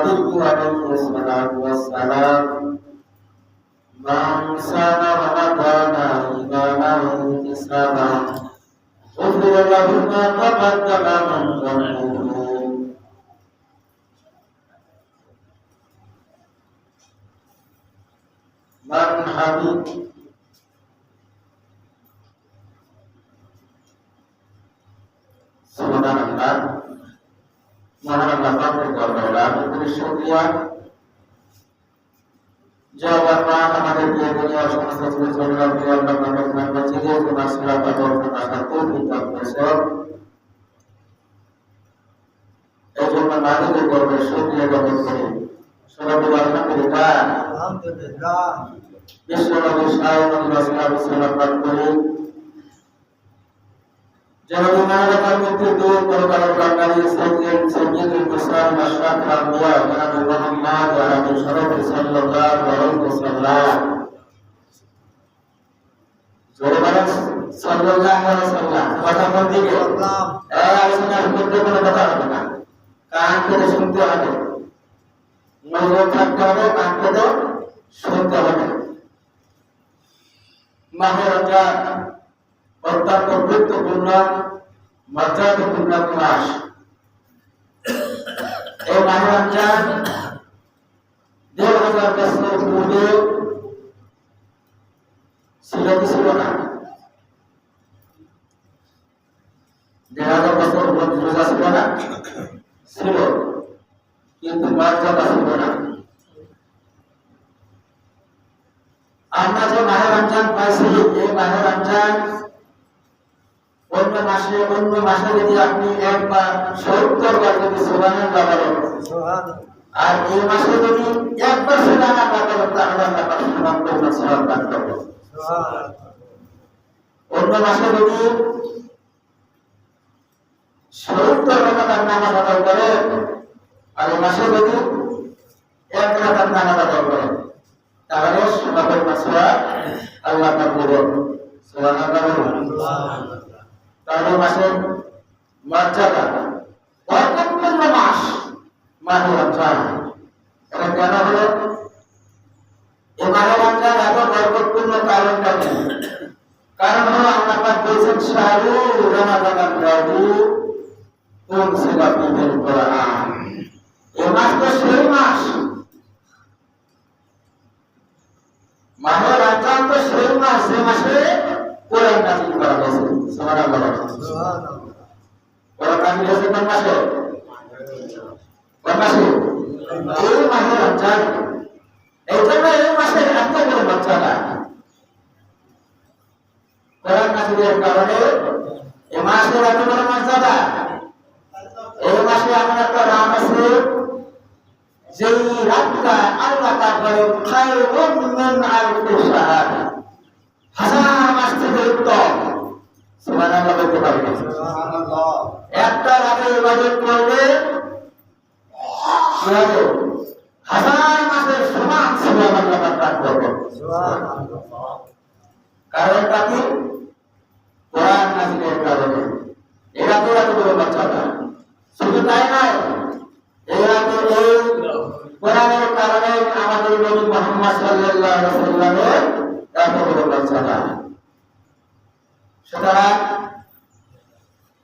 النبي عليه الصلاة والسلام من صام رمضان إيمانا واحتسابا غفر له ما تقدم من ذنبه من حمد Subhanallah, mohon Allah berdoa untuk syukur. Jawaban আমাদের দুনিয়া সমস্ত সুযোগ দিয়ে আল্লাহ পাকের কাছে মাসলা পাওয়ার কথা তৌফিক দান এজন্য মালিকের দরবারে শুকরিয়া জ্ঞাপন করি। সবাই আলহামদুলিল্লাহ। আলহামদুলিল্লাহ। বিশ্বনবী সাল্লাল্লাহু আলাইহি ওয়াসাল্লাম পাঠ করি। جناب مولانا مفتي قربان القادري سيد المسلم اشرف الانبياء جناب محمد وعلى شرف صلى الله عليه وسلم জোরে সাল্লাল্লাহু আলাইহি ওয়াসাল্লাম কথা বলতে গিয়ে আলোচনার মধ্যে কোনো কথা হবে না, কান করে শুনতে হবে, মনোযোগ থাকতে হবে, কান করে শুনতে হবে। মাহে রমজান অত্যন্ত গুরুত্বপূর্ণ মর্যাদাপূর্ণ মাস। এই মাহে রমজান ১,৫০০ বছর পূর্বে ছিল কি ছিল না? ১,৫০০ বছর রোজা ছিল না? ছিল, কিন্তু মর্যাদা ছিল না। আমরা যে মাহে রমজান পাইছি, এই মাহে রমজান অন্য মাসে যদি আপনি একবার ৭০ বার যদি সুবহানাল্লাহ বলেন, আর এই মাসে যদি একবার সুবহানাল্লাহ বলেন, তাহলে আল্লাহ পাক সম্পূর্ণ সওয়াব দান করবেন। অন্য মাসে যদি ৭০ রাকাত নামাজ আদায় করেন, আর এই মাসে যদি ১ রাকাত নামাজ আদায় করেন, তাহলে সম্পূর্ণ সওয়াব আল্লাহ পাক দেবেন। সুবহানাল্লাহ। তাহলে মাসের মর্যাদা বরকতপূর্ণ মাস মাহে রমজান। এটা কেন হলো? এই মাহে রমজান এত বরকতপূর্ণ কারণটা কি? কারণ হলো আল্লাহ পাক বলেছেন শাহরু রমাদানাল্লাযী উনজিলা ফীহিল কুরআন। এই মাস তো সেই মাস, মাহে রমজান তো সেই মাস যে মাসে কোরআন নাযিল করা হয়েছে। সুবহানাল্লাহ। কোরআন নাযিল হয়েছে কোন মাসে? কোন মাসে? এই মাহে রমজান। এই জন্য এই মাসের এত বড় মর্যাদা। কোরআন নাযিলের কারণে এই মাসের এত বড় মর্যাদা। এই মাসে এমন একটা রাত আছে, যেই রাতটা আল্লাহ তাআলা বলেন খায়রুম মিন আলফি শাহর, হাজার মাস থেকে উত্তম। সুবহানাল্লাহ বলতে পারবেন? সুবহানাল্লাহ। একটা রাতে ইবাদত করলে হাজার মাসের সমান সুবহানাল্লাহ পাঠ করবে। সুবহানাল্লাহ। কারণটা কি? কোরআন নাযিলের কারণে। এই রাতে এত বড় মর্যাদা। শুধু তাই নয়, এই রাতে এই কোরআনের কারণে আমাদের নবী মুহাম্মদ সাল্লাল্লাহু আলাইহি ওয়াসাল্লামের এত বড় মর্যাদা। সুতরাং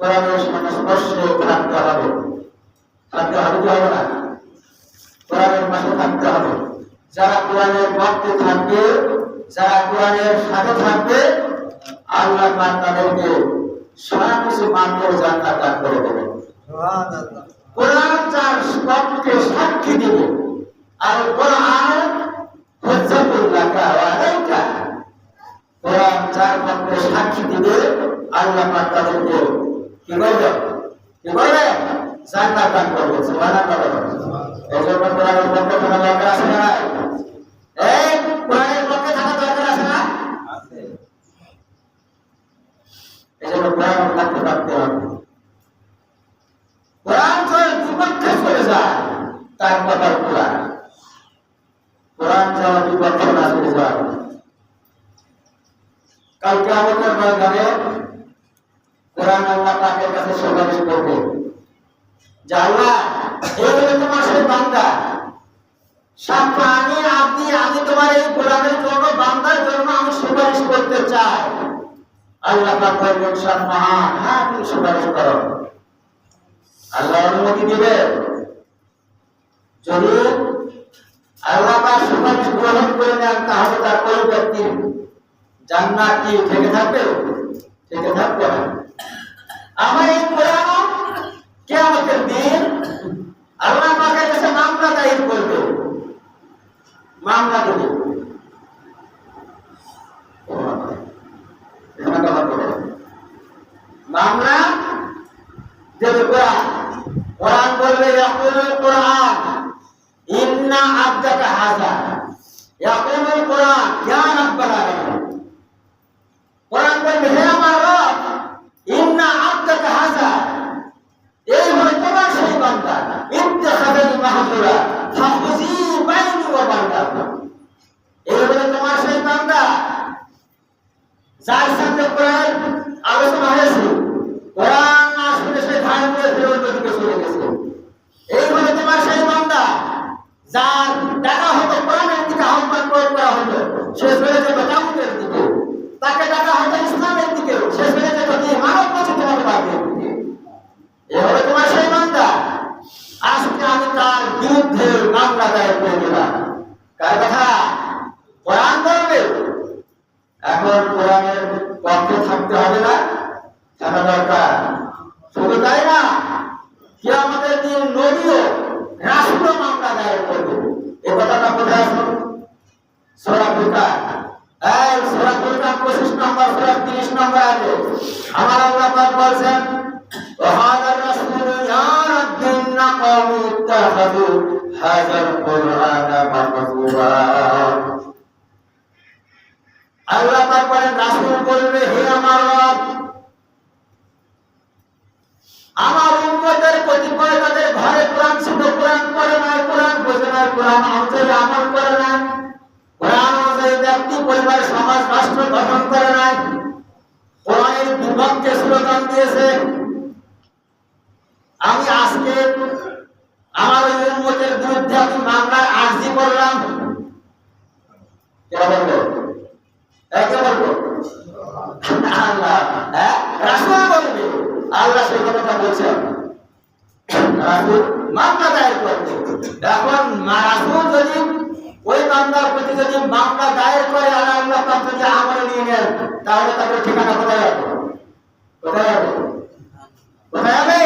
কোরআনের সংস্পর্শে থাকতে হবে। থাকতে হবে কি হবে না? কোরআনের পাশে থাকতে হবে। যারা কোরআনের পক্ষে থাকবে, যারা কোরআনের সাথে থাকবে, আল্লাহ পাক তাদেরকে সারা কিছু মানব জান্নাত দান করে দেবেন। সুবহানাল্লাহ। কোরআন যার পক্ষে সাক্ষী দেবে, আর কোরআন হুজ্জাতুল্লাহ আলাইকা, কোরআন যার পক্ষে সাক্ষী দিবে, আল্লাহ পাক তাদেরকে কি করবে? কি করবে? জান্নাত দান করবে। সুবহানাল্লাহ। এই জন্য কোরআনের পক্ষে থাকা দরকার আছে না? এই কোরআনের পক্ষে থাকা দরকার আছে না? আছে। এই জন্য কোরআনের পক্ষে থাকতে হবে। কোরআন যদি বিপক্ষে চলে যায়, তার কথার কোরআন। কোরআন যারা বিপক্ষে না চলে যায়, কালকে আমাদের ময়দানে কোরআন আল্লাহ পাকের কাছে সুপারিশ করবে যে আল্লাহ এই মাসের বান্দা সাফানি আব্দি, আমি তোমার এই গোলামের জন্য বান্দার জন্য আমি সুপারিশ করতে চাই। আল্লাহ পাক বলেন সাফান, হ্যাঁ তুমি সুপারিশ করো। আল্লাহ অনুমতি দিবে। যদি আল্লাহ পাক সুপারিশ গ্রহণ করে নেন তাহলে তার ওই ব্যক্তির জান্নাত কি থেকে থাকবে? থেকে থাকবে না। আমার এই কোরআন কিয়ামতের দিন আল্লাহ পাকের কাছে মামলা দায়ের করবে, মামলা দেবে। মামলা দেবে কোরআন। কোরআন বলবে ইয়াকুলুল কোরআন ইন্না আবদাকা হাযা, ইয়াকুলুল কোরআন ইয়া রাব্বাল আলামিন। কোরআন বলবে হে আমার রব, ইন্না আবদাকা হাযা, এই হলো তোমার সেই বান্দা, ইত্তাখাযানি মাহজুরা ফাখুযী বাইনি ওয়া বাইনাক, এই হলো তোমার সেই বান্দা যার সামনে কোরআন আলোচনা হয়েছে, কোরআন না শুনে সে ধান করে ফেরত দিকে চলে গেছে। এই হলো তোমার সেই বান্দা যার ডাকা হতো কোরআনের দিকে আহ্বান করা হতো, সে চলে যেত জামাতের দিকে। তাকে ডাকা হতো ইসলামের দিকে, সে চলে যেত কি মানব পথের দিকে। এই হলো তোমার সেই বান্দা। আজকে আমি তার বিরুদ্ধে মামলা দায়ের করে দিলাম। কার কথা? কোরআন বলবে। এখন কোরআনের পক্ষে থাকতে হবে না, থাকা দরকার। শুধু তাই না, কিয়ামতের দিন নবীও রাসূলও মামলা দায়ের করবে। এই কথাটা কোথায় আছে? সূরা ফুরকান, এই সূরা ফুরকান 25 নম্বর সূরা 30 নম্বর আয়াতে আমার আল্লাহ পাক বলেন, ওয়াহাদা রাসূলু ইয়া রাব্বিনা কওমি ইত্তাখাযু হাযাল কুরআনা মাহজুরা। আল্লাহ পাক বলেন, রাসূল বলবে হে আমার রব, আমার উম্মতের কতিপয় তাদের ঘরে কোরআন ছিল, কোরআন পড়ে নাই, কোরআন বোঝে নাই, কোরআন অনুযায়ী আমল করে নাই, কোরআন অনুযায়ী ব্যক্তি পরিবার সমাজ রাষ্ট্র গঠন করে নাই, কোরআনের বিপক্ষে স্লোগান দিয়েছে। আমি আজকে আমার ওই উম্মতের বিরুদ্ধে আমি মামলার আর্জি করলাম। কে বলবো? কে বলবো? আল্লাহ। হ্যাঁ, রাসূল বলবে। আল্লাহ সেই কথাটা বলছেন, রাসূল মামলা দায়ের করবে। এখন রাসূল যদি ওই বান্দার প্রতি যদি মামলা দায়ের করে আর আল্লাহ পাক যদি আমলে নিয়ে নেন, তাহলে তাদের ঠিকানা কোথায় হবে? কোথায় হবে? কোথায় হবে?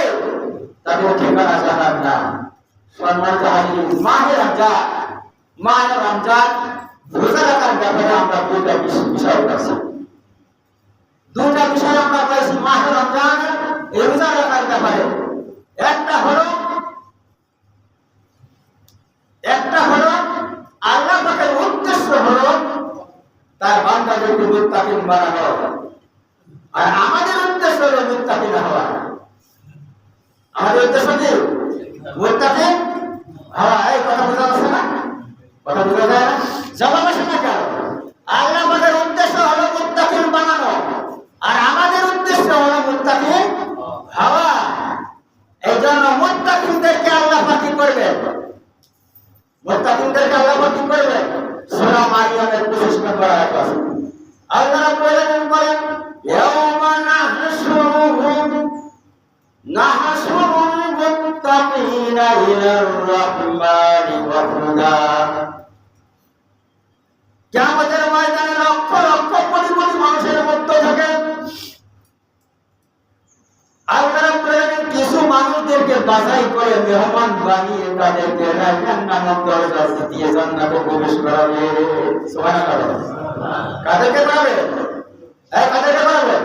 তাদের ঠিকানা জাহান্নাম। সম্মানিত হাজির, মাহে রমজান রোজা রাখার ব্যাপারে আমরা দুইটা বিষয় পাচ্ছি। দুটা বিষয় আমরা পাইছি মাহে রমজান রোজা রাখার ব্যাপারে। একটা হলো আল্লাহ পাকের উদ্দেশ্য হলো তার বান্দাদেরকে মুত্তাকিন বানানো, আর আমাদের উদ্দেশ্য হলো মুত্তাকিন হওয়া। আমাদের উদ্দেশ্য কি? মুত্তাকিন হওয়া। এই কথা বোঝা যাচ্ছে না? কথা বোঝা যায় না? জবাব আসে না কেন? আল্লাহ পাকের উদ্দেশ্য হলো মুত্তাকিন বানানো, আর আমাদের উদ্দেশ্য হলো মুত্তাকিন হওয়া। এই জন্য মুত্তাকিনদেরকে আল্লাহ পাক কি করবেন? মুত্তাকিনদেরকে আল্লাহ পাক কি করবেন? সূরা মারিয়ামের 25 নম্বর আয়াত আছে। আল্লাহ রাব্বুল আলামিন বলেন, ইয়াওমা নাহশুরুল মুত্তাকিনা ইলার রাহমানি ওয়াফদা। কিয়ামতের ময়দানে লক্ষ লক্ষ কোটি কোটি মানুষের মধ্য থেকে আল্লাহ রাব্বুল আলামিন কিছু মানুষদেরকে বাছাই করে মেহমান বানিয়ে তাদেরকে রায়হান নামক দরজা দিয়ে জান্নাতে প্রবেশ করাবে। সুবহানাল্লাহ। কাদেরকে করাবে? কাদেরকে করাবে?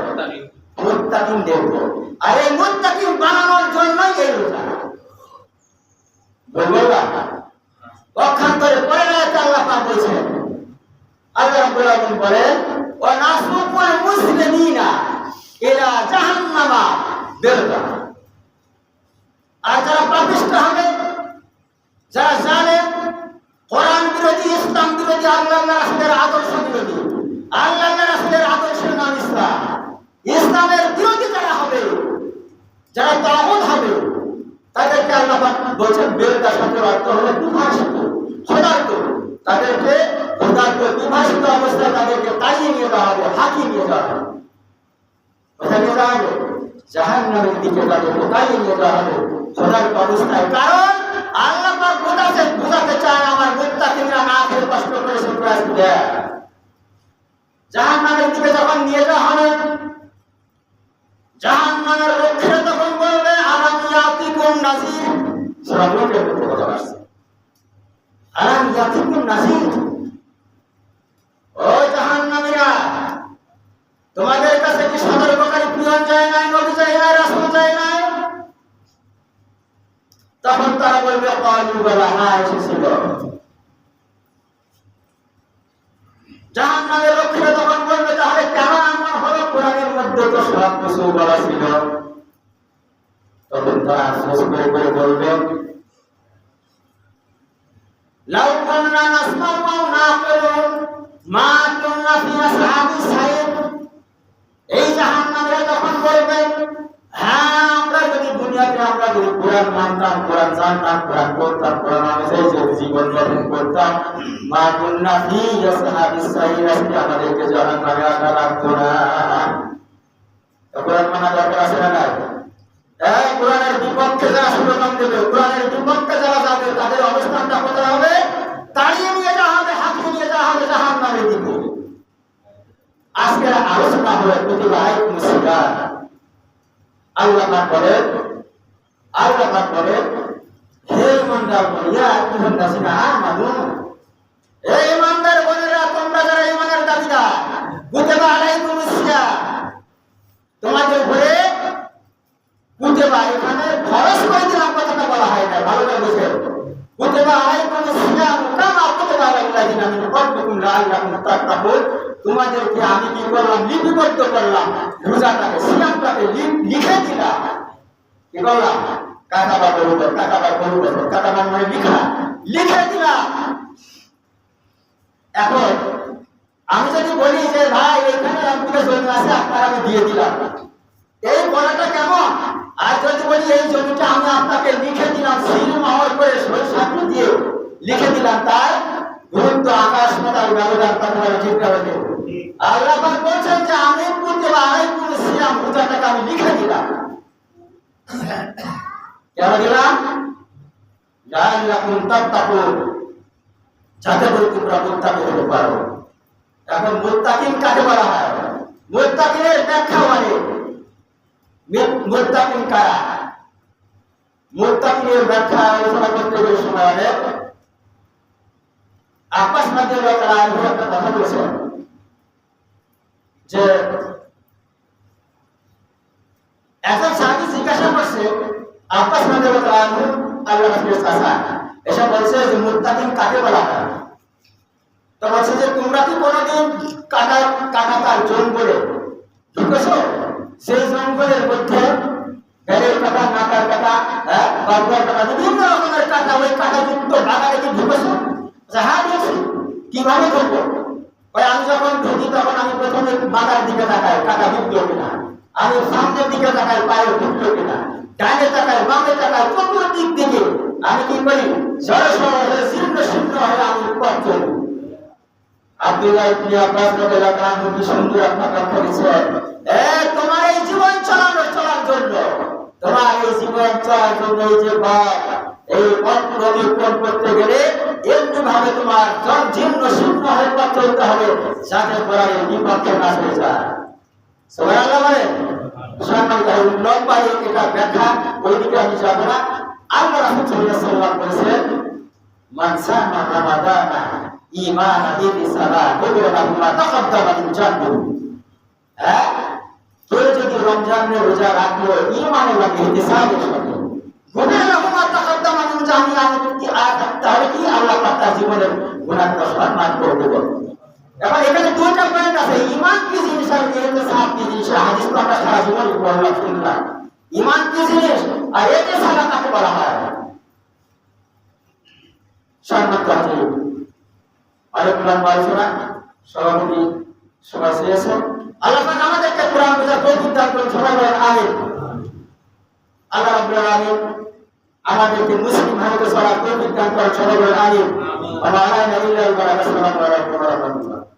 মুত্তাকিনদেরকে। আর এই মুত্তাকিন বানানোর জন্যই এই রোজা। বলবো না? পক্ষান্তরে পরের আয়াতে আল্লাহ পাক বলেছেন, আল্লাহ রাব্বুল আলামিন বলেন, ওয়া নাসুকুল মুসলিমিনা ইলা জাহান্নামা বিরদা। আর যারা পাপিষ্ঠ হবে, যারা জালেম, কোরআন বিরোধী, ইসলাম বিরোধী, আল্লাহ রাসূলের আদর্শ বিরোধী, আল্লাহ রাসূলের আদর্শের নাম ইসলাম, ইসলামের বিরোধী যারা হবে, যারা তাগুত হবে, তাদেরকে আল্লাহ পাক বলেছেন বেলটা শব্দের অর্থ হলো বিভাষিত, ক্ষুধার্ত। তাদেরকে ক্ষুধার্ত বিভাষিত অবস্থায় তাদেরকে তাড়িয়ে নিয়ে যাওয়া হবে, হাঁকিয়ে নিয়ে যাওয়া হবে। কোথায় নিয়ে যাওয়া হবে? জাহান্নামের দিকে তাদেরকে তাড়িয়ে নিয়ে যাওয়া হবে ক্ষুধার্ত অবস্থায়। কারণ আল্লাহ পাক বোঝাতে চায় আমার মুত্তাকিনরা না খেয়ে কষ্ট করে সুপ্রাস দেয়। জাহান্নামের দিকে যখন নিয়ে যাওয়া হবে, জাহান্নামের রক্ষীরা তখন বলবে আলাম ইয়াতিকুম নাযীর। সূরা মুলকের মধ্যে কথা আসছে, আলাম ইয়াতিকুম নাযীর। ও জাহান্নামীরা, তোমাদের কাছে কি সতর্ককারী পিয়ন যায় নাই, নবী যায় নাই, রাসূল যায় নাই? তখন তারা বলবে ক্বালু বালা, হ্যাঁ এসেছিল। জাহান্নামের রক্ষীরা তখন বলবে তাহলে কেন এমন হলো? কোরআনের মধ্যে তো সব কিছু বলা ছিল। তখন তারা আফসোস করে করে বলবে লাউ কুন্না নাসমাউ আও নাকিলু মা কুন্না ফি আসহাবিস সাইর। এই জাহান্নামীরা তখন বলবে হ্যাঁ, আমরা যদি দুনিয়াতে আমরা যদি কোরআন মানতাম, কোরআন জানতাম, কোরআন পড়তাম, কোরআন অনুযায়ী যদি জীবন যাপন করতাম, মা কুন্না ফি আসহাবিস সাইর, আজকে আমাদেরকে জাহান্নামে আসা লাগতো না। কোরআন মানা দরকার আছে না নাই? এই কোরআনের বিপক্ষে যারা স্লোগান দেবে, কোরআনের বিপক্ষে যারা যাবে, তাদের অবস্থানটা কোথায় হবে? তাড়িয়ে নিয়ে যাওয়া হবে, হাঁকিয়ে নিয়ে যাওয়া হবে জাহান্নামের দিকে। আজকের আলোচনা হলো প্রতিবাহিক মুসিবাত। আল্লাহ পাক বলেন হে ঈমানদার বলিয়া আইয়ুহাল্লাযিনা আমানু, হে ঈমানদার বোনেরা, তোমরা যারা ঈমানের দাবিদার, কুতিবা আলাইকুমুস সিয়াম, তোমাদের উপরে কুতিবা এখানে ফরজ করে দিলাম কথাটা বলা হয় না, ভালো করে বুঝবেন। কুতিবা আলাইকুমুস সিয়াম কামা কুতিবা আলাল্লাযিনা মিন ক্বাবলিকুম লাআল্লাকুম তাত্তাকুন। তোমাদেরকে আমি কি করলাম? লিপিবদ্ধ করলাম, রোজাটাকে, সিয়ামটাকে লিখে দিলাম। কি করলাম? কাতাবা মানে লিখা, লিখে দিলাম। এখন আমি যদি বলি যে ভাই এখানে আপনাকে জমি আছে, আপনার আমি দিয়ে দিলাম, এই বলাটা কেমন? আর যদি বলি এই জমিটা আমি আপনাকে লিখে দিলাম, সিল মোহর করে সই দিয়ে লিখে দিলাম, তার গুরুত্ব আকাশ পাতাল ব্যবধান। আপনারা ঠিক করে আল্লাহ পাক বলছেন যে আমি কুতিবা আলাইকুমুস সিয়াম, রোজাটাকে আমি লিখে দিলাম। কেন দিলাম? লাআল্লাকুম তাত্তাকুন, যাতে করে তোমরা মুত্তাকি হতে পারো। এখন মুত্তাকিন কাকে বলা হয়? মুত্তাকিনের ব্যাখ্যা মানে মুত্তাকিন কারা? মুত্তাকিনের ব্যাখ্যা আলোচনা করতে গিয়ে সময় অনেক আব্বাস রাদিয়াল্লাহু তাআলা আনহু একটা কথা বলেছেন যে একজন সাহাবী জিজ্ঞাসা করছে আব্বাস রাদিয়াল্লাহু তাআলা আনহু, আল্লাহ রাসূলের চাচা, এসে বলছে যে মুত্তাকিন কাকে বলা হয়? তো বলছে যে তোমরা কি কোনোদিন কাটাতার জঙ্গলে ঢুকেছো? সেই জঙ্গলের মধ্যে বেলের কাটা, নাকার কাটা, বাবুয়ার কাটা, বিভিন্ন রকমের কাটা, ওই কাটাযুক্ত বাগানে কি ঢুকেছো? হ্যাঁ ঢুকছি। কিভাবে ঢুকবো? আমি যখন ঢুকি তখন আমি প্রথমে মাথার দিকে তাকাই, কাটা ঢুকলো কিনা, আমি সামনের দিকে তাকাই, পায়ে ঢুকলো কিনা, ডানে তাকাই, বামে তাকাই, চতুর্দিক দিকে আমি কি করি? জড়সড় হয়ে শীর্ণ শীর্ণ হয়ে আমি পথ চলি। আব্দুল্লাহ ইবনে আব্বাস রাদিয়াল্লাহু আনহু কি সুন্দর একটা কথা দিয়েছেন, তোমার এই জীবন চলার জন্য, তোমার এই জীবন চলার জন্য এই যে এই পথ অতিক্রম করতে গেলে এমনি ভাবে তোমার জীর্ণ শীর্ণ হয়ে পথ চলতে হবে, যাতে করার বিপক্ষে না হয়ে যায়। সুবহানাল্লাহ বলেন। লম্বা এটা ব্যাখ্যা, ওইদিকে আমি যাব না। আল্লাহ রাসূল সাল্লাল্লাহু আলাইহি ওয়াসাল্লাম বলেছেন মান সামা রামাদানা ঈমানান বিসালাহ গুফিরা লাহু মা তাকাদ্দামা মিন যানবিহি। কেউ যদি রমজানের রোজা রাখলো ঈমানের সাথে, ইহতিসাবের সাথে, গুফিরা লাহু মা তাকাদ্দামা মিন যানবিহি, তাহলে কি আল্লাহ পাক তার জীবনের গুনাহকে মাফ করে দেবেন। এখন এখানে দুটো পয়েন্ট আছে, ঈমান কি জিনিস আর ইহতিসাব কি জিনিস। হাদিস তো আমরা সারা জীবন পড়লাম, শুনলাম। ঈমান কি জিনিস আর ইহতিসাব কাকে বলা হয়? সম্মানিত হাজির, আরেকবার আলোচনা সভাপতি সভা শেষে আল্লাহ পাক আমাদেরকে কোরআন বোঝার তৌফিক দান করুন। সবাই বলেন আমিন। আল্লাহ রাব্বুল আলামিন আমাদেরকে মুসলিম ভারতে চলা তৌফিক দান করেন সকলের আমিন। ওয়া আলা ইল্লাল্লাহ ওয়া রাসূলুল্লাহ।